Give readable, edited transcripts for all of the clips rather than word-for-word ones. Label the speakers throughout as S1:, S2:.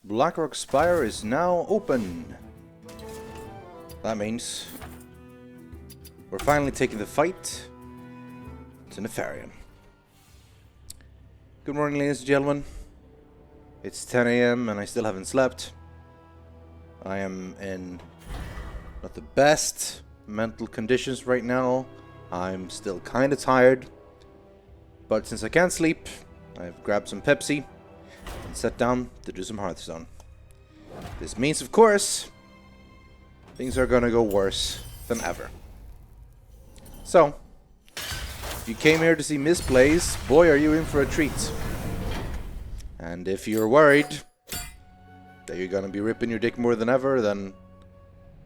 S1: Blackrock Spire is now open. That means we're finally taking the fight to Nefarian. Good morning, ladies and gentlemen. It's 10 AM and I still haven't slept. I am in not the best mental conditions right now. I'm still kind of tired. But since I can't sleep, I've grabbed some Pepsi and sat down to do some Hearthstone. This means, of course, things are gonna go worse than ever. So, if you came here to see misplays, boy, are you in for a treat. And if you're worried that you're gonna be ripping your dick more than ever, then,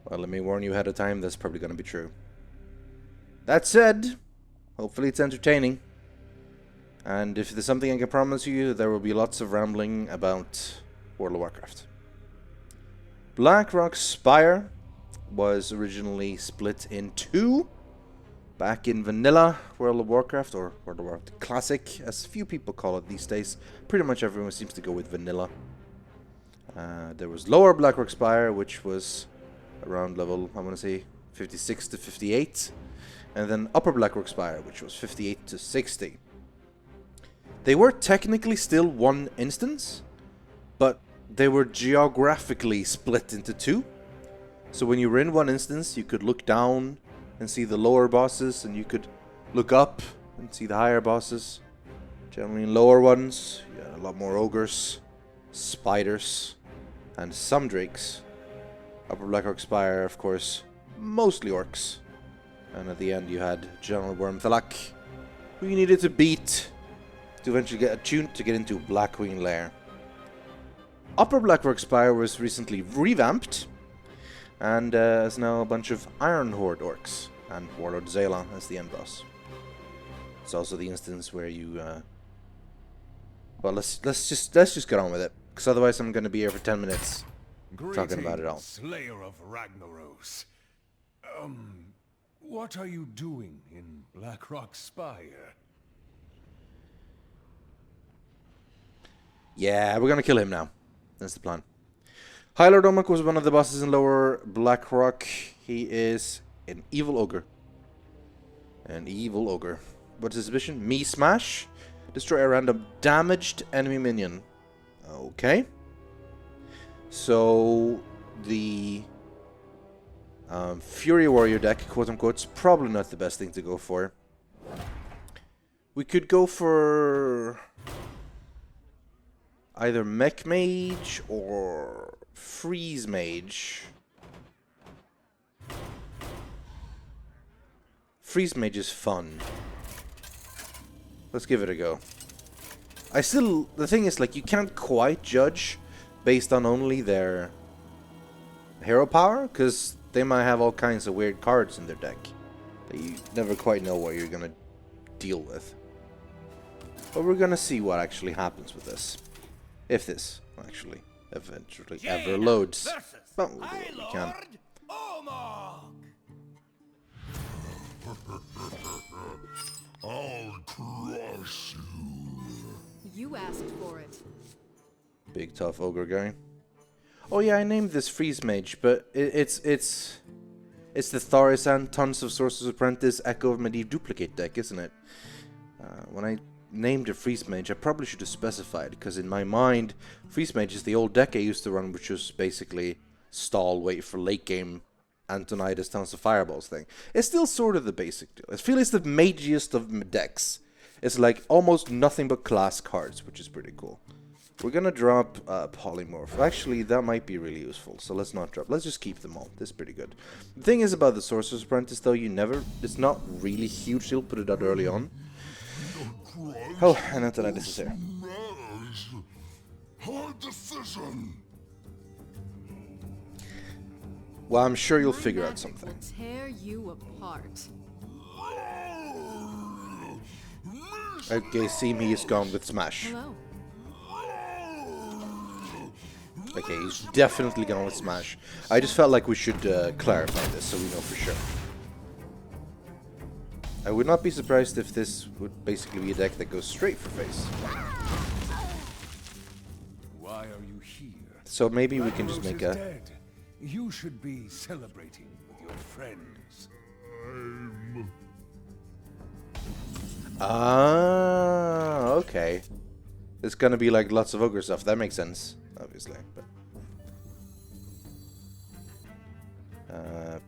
S1: well, let me warn you ahead of time, that's probably gonna be true. That said, hopefully it's entertaining. And if there's something I can promise you, there will be lots of rambling about World of Warcraft. Blackrock Spire was originally split in two back in vanilla World of Warcraft, or World of Warcraft Classic, as few people call it these days. Pretty much everyone seems to go with vanilla. There was lower Blackrock Spire, which was around level, I want to say, 56 to 58. And then upper Blackrock Spire, which was 58 to 60. They were technically still one instance, but they were geographically split into two. So when you were in one instance, you could look down and see the lower bosses, and you could look up and see the higher bosses. Generally in lower ones, you had a lot more ogres, spiders, and some drakes. Upper Blackrock Spire, of course, mostly orcs. And at the end you had General Wormthalak, who you needed to beat to eventually get attuned to get into Blackwing Lair. Upper Blackrock Spire was recently revamped, and is now a bunch of Iron Horde orcs, and Warlord Zayla as the end boss. It's also the instance where you, well, let's just get on with it, because otherwise I'm going to be here for 10 minutes talking about it all.
S2: Slayer of Ragnaros. What are you doing in Blackrock Spire?
S1: Yeah, we're gonna kill him now. That's the plan. Highlord Omokk was one of the bosses in lower Blackrock. He is an evil ogre. An evil ogre. What's his mission? Me smash. Destroy a random damaged enemy minion. Okay. So the Fury Warrior deck, quote unquote, is probably not the best thing to go for. We could go for either Mech Mage or Freeze Mage. Freeze Mage is fun. Let's give it a go. The thing is, like, you can't quite judge based on only their hero power, because they might have all kinds of weird cards in their deck that you never quite know what you're gonna deal with. But we're gonna see what actually happens with this. If this actually eventually ever loads. But we'll do what we can.
S3: I'll crush you.
S4: You asked for it.
S1: Big tough ogre guy. Oh yeah, I named this Freeze Mage, but it's the Tharisan Tons of Sorcerer's Apprentice Echo of Medivh duplicate deck, isn't it? When I named a Freeze Mage, I probably should have specified, because in my mind, Freeze Mage is the old deck I used to run, which was basically stall, wait for late game Antonidas Tons of Fireballs thing. It's still sort of the basic deal. I feel it's the magiest of decks. It's like almost nothing but class cards, which is pretty cool. We're gonna drop Polymorph. Actually, that might be really useful, so let's not drop. Let's just keep them all. This is pretty good. The thing is about the Sorcerer's Apprentice, though, it's not really huge. You'll put it out early on. Oh, and Antonidas is here.
S3: Hard decision.
S1: Well, I'm sure you'll figure out something.
S4: Will tear you apart.
S1: Okay, see me is gone with Smash.
S4: Hello.
S1: Okay, he's definitely gone with Smash. I just felt like we should clarify this so we know for sure. I would not be surprised if this would basically be a deck that goes straight for face.
S2: Why are you here?
S1: So maybe we can just
S2: Blackrock
S1: make
S2: is
S1: a...
S2: dead. You should be celebrating with your friends.
S1: Ah, okay. It's gonna be like lots of ogre stuff. That makes sense, obviously. But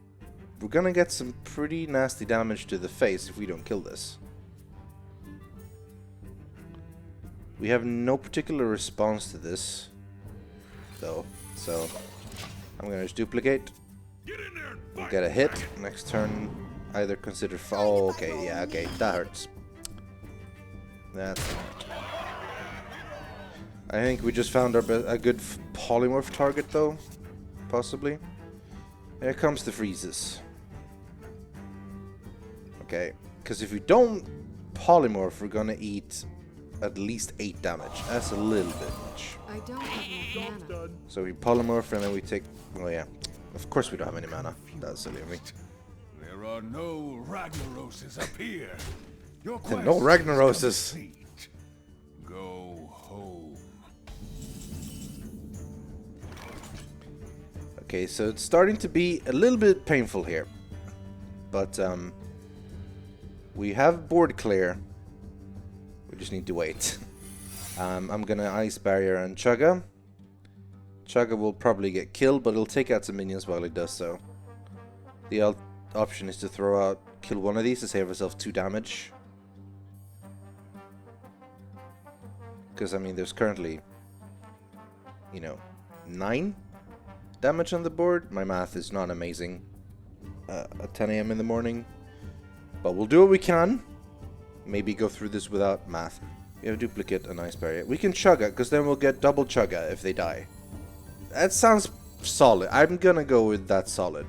S1: we're gonna get some pretty nasty damage to the face if we don't kill this. We have no particular response to this, though. So I'm gonna just duplicate. We'll get a hit next turn. Either consider. Oh, okay, yeah, okay, that hurts. That's. I think we just found a good polymorph target, though. Possibly. Here comes the freezes. Okay, because if we don't polymorph, we're gonna eat at least 8 damage. That's a little bit much.
S4: I don't have enough mana.
S1: So we polymorph and then we take. Oh yeah, of course we don't have any mana. That's silly of me.
S2: There are no Ragnaroses up here. Your
S1: No
S2: quest is
S1: Ragnaroses.
S2: complete. Go home.
S1: Okay, so it's starting to be a little bit painful here. But we have board clear. We just need to wait. I'm gonna Ice Barrier on Chugga. Chugga will probably get killed, but he'll take out some minions while he does so. The option is to throw out, kill one of these to save ourselves 2 damage. Because, I mean, there's currently, you know, 9 damage on the board. My math is not amazing at 10 AM in the morning. But we'll do what we can. Maybe go through this without math. We have a duplicate, a nice barrier. We can Chugga, because then we'll get double Chugga if they die. That sounds solid. I'm gonna go with that solid.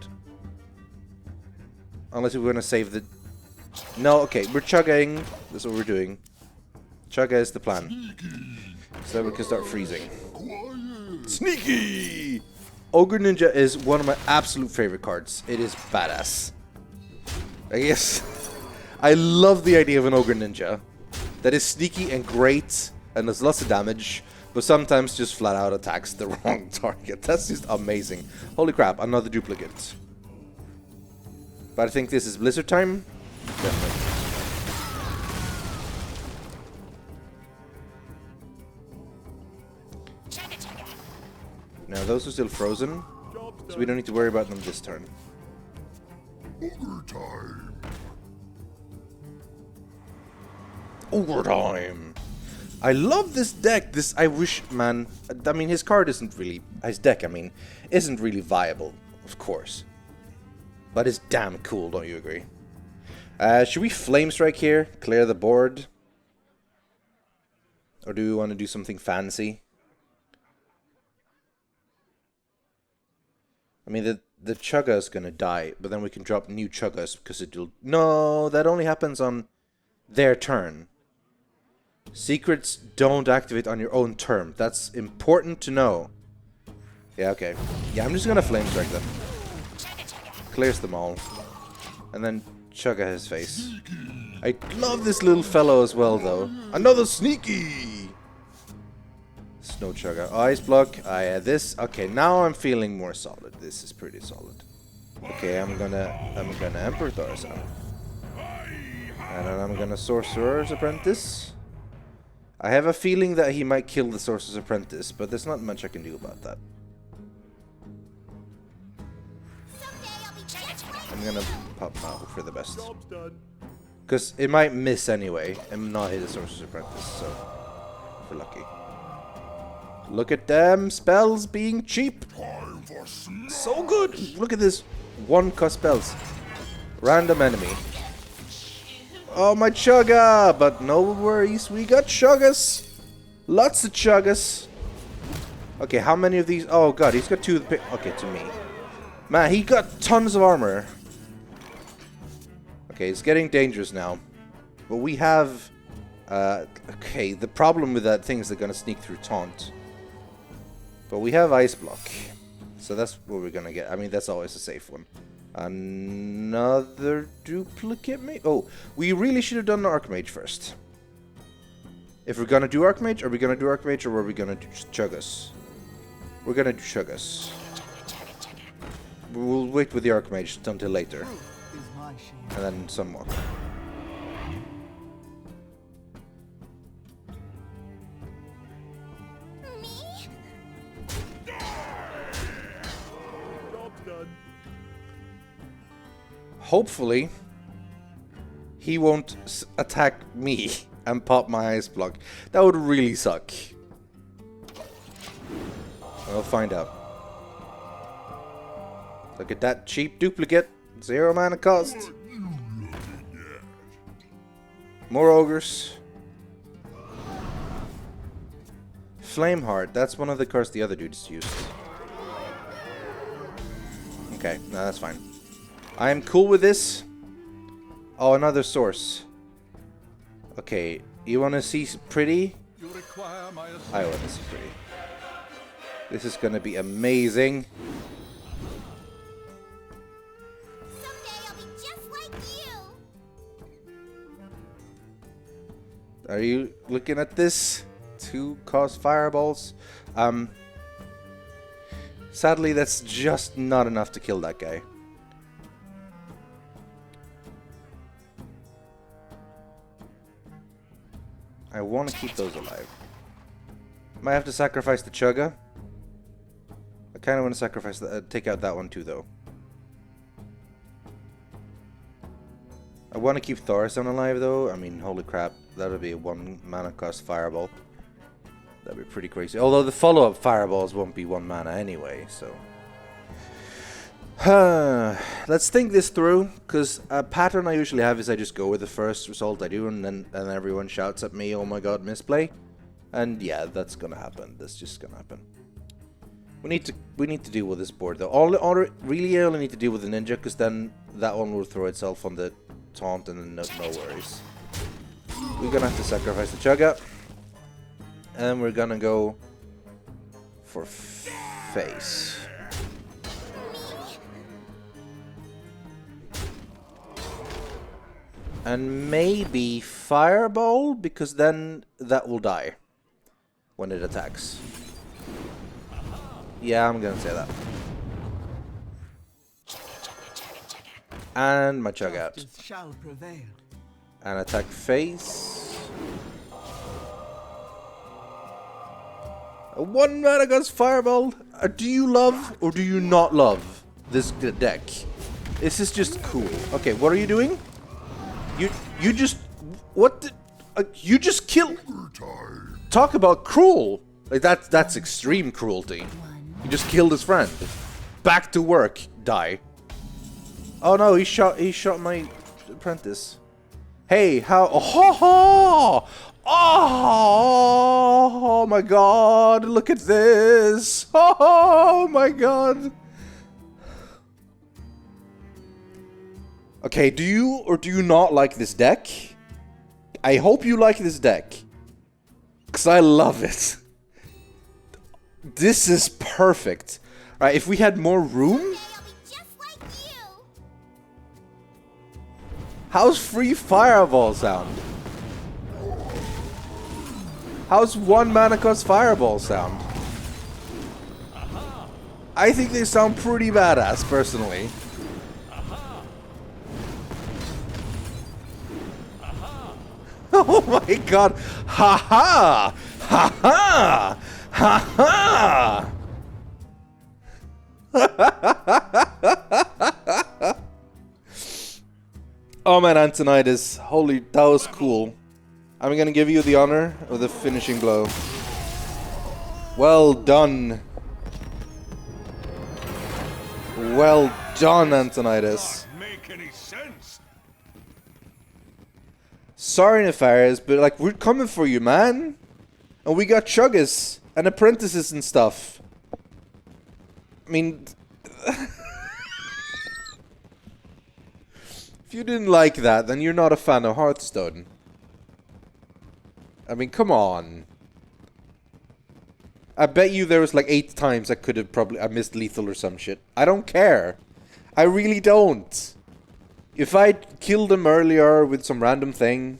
S1: Unless we're gonna save the... No, okay, we're Chuggaing. That's what we're doing. Chugga is the plan. So we can start freezing. Sneaky! Ogre Ninja is one of my absolute favorite cards. It is badass. I guess... I love the idea of an Ogre Ninja. That is sneaky and great, and does lots of damage, but sometimes just flat out attacks the wrong target. That's just amazing. Holy crap, another duplicate. But I think this is Blizzard time. Definitely. Now those are still frozen, so we don't need to worry about them this turn.
S3: Ogre time.
S1: Ogre time! I love this deck. I wish, man. I mean, his card isn't really... His deck, I mean, isn't really viable, of course. But it's damn cool, don't you agree? Should we Flame Strike here? Clear the board? Or do we want to do something fancy? I mean, the Chugga is gonna die, but then we can drop new Chuggas because it'll... No, that only happens on their turn. Secrets don't activate on your own turn. That's important to know. Yeah, okay. Yeah, I'm just gonna Flame Strike them. Clears them all. And then Chugga his face. I love this little fellow as well, though. Another sneaky! Snow Chugga. Ice Block. Yeah, this. Okay, now I'm feeling more solid. This is pretty solid. Okay, I'm gonna Emperor Tarzan. And then I'm gonna Sorcerer's Apprentice. I have a feeling that he might kill the Sorcerer's Apprentice, but there's not much I can do about that. I'm gonna pop Mahu for the best. Because it might miss anyway, and not hit the Sorcerer's Apprentice, so... if we're lucky. Look at them spells being cheap! So good! Look at this 1-cost spells. Random enemy. Oh, my Chugga! But no worries, we got Chuggas! Lots of Chuggas! Okay, how many of these? Oh god, he's got 2 of the okay, to me. Man, he got tons of armor. Okay, it's getting dangerous now. But we have... okay, the problem with that thing is they're gonna sneak through Taunt. But we have Ice Block. So that's what we're gonna get. I mean, that's always a safe one. Another duplicate mage? Oh, we really should have done the Archmage first. If we're gonna do Archmage, are we gonna do Archmage or are we gonna do just Chuggas? We're gonna do Chuggers. We'll wait with the Archmage until later. And then some more.
S4: Job's done.
S1: Hopefully, he won't attack me and pop my ice block. That would really suck. We'll find out. Look at that cheap duplicate. 0 mana cost. More ogres. Flameheart. That's one of the cards the other dudes used. Okay, no, that's fine. I am cool with this. Oh, another source. Okay, you want to see pretty?
S2: You require my
S1: I want to see pretty. This is gonna be amazing.
S5: Someday I'll be just like you.
S1: Are you looking at this? 2 cost fireballs. Sadly, that's just not enough to kill that guy. I want to keep those alive. Might have to sacrifice the Chugga. I kind of want to sacrifice that, take out that one too, though. I want to keep Thorson alive, though. I mean, holy crap, that would be a 1 mana cost fireball. That'd be pretty crazy. Although the follow-up fireballs won't be 1 mana anyway, so... Let's think this through, because a pattern I usually have is I just go with the first result I do, and then everyone shouts at me, oh my god, misplay. And yeah, that's gonna happen. That's just gonna happen. We need to deal with this board, though. Really, I only need to deal with the ninja, because then that one will throw itself on the taunt, and then no worries. We're gonna have to sacrifice the Chugga. And we're gonna go for face. And maybe fireball, because then that will die when it attacks. Yeah, I'm gonna say that. And my chug out.
S6: Shall prevail.
S1: And attack face. A 1 mana ghost fireball. Do you love or do you not love this deck? This is just cool. Okay, what are you doing? You just what? You just kill. Talk about cruel. Like that's extreme cruelty. He just killed his friend. Back to work. Die. Oh no, he shot my apprentice. Hey, how? Oh, oh my god, look at this. Oh my god. Okay, do you or do you not like this deck? I hope you like this deck. Because I love it. This is perfect. Right, if we had more room... How's free fireball sound? How's 1 mana cost fireball sound? I think they sound pretty badass, personally. Oh my god! Ha ha! Ha ha! Ha ha! Oh man, Antonidas. Holy, that was cool. I'm gonna give you the honor of the finishing blow. Well done. Well done, Antonidas.
S2: Make any sense?
S1: Sorry, Nefarious, but like, we're coming for you, man. And we got Chuggas and apprentices and stuff. I mean... If you didn't like that, then you're not a fan of Hearthstone. I mean, come on. I bet you there was like 8 times I could have I missed lethal or some shit. I don't care. I really don't. If I killed him earlier with some random thing,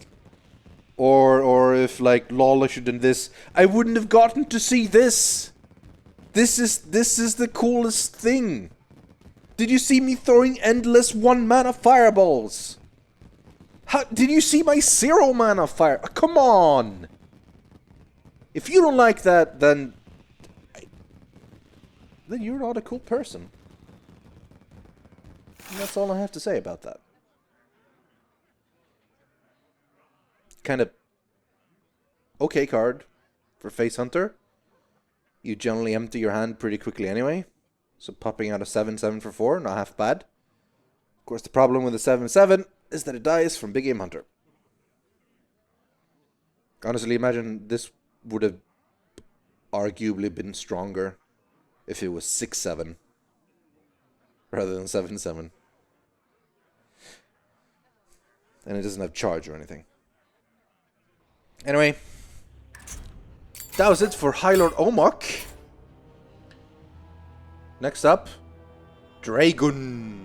S1: or if like lol I should have done this, I wouldn't have gotten to see this. This is the coolest thing. Did you see me throwing endless 1-mana fireballs? Did you see my 0-mana fire? Come on! If you don't like that, then you're not a cool person. And that's all I have to say about that. Kind of okay card for Face Hunter. You generally empty your hand pretty quickly anyway. So popping out a 7/7 for 4, not half bad. Of course, the problem with the 7/7 is that it dies from Big Game Hunter. Honestly, imagine this would have arguably been stronger if it was 6/7 rather than 7/7. And it doesn't have charge or anything. Anyway, that was it for Highlord Omokk. Next up, Dragon.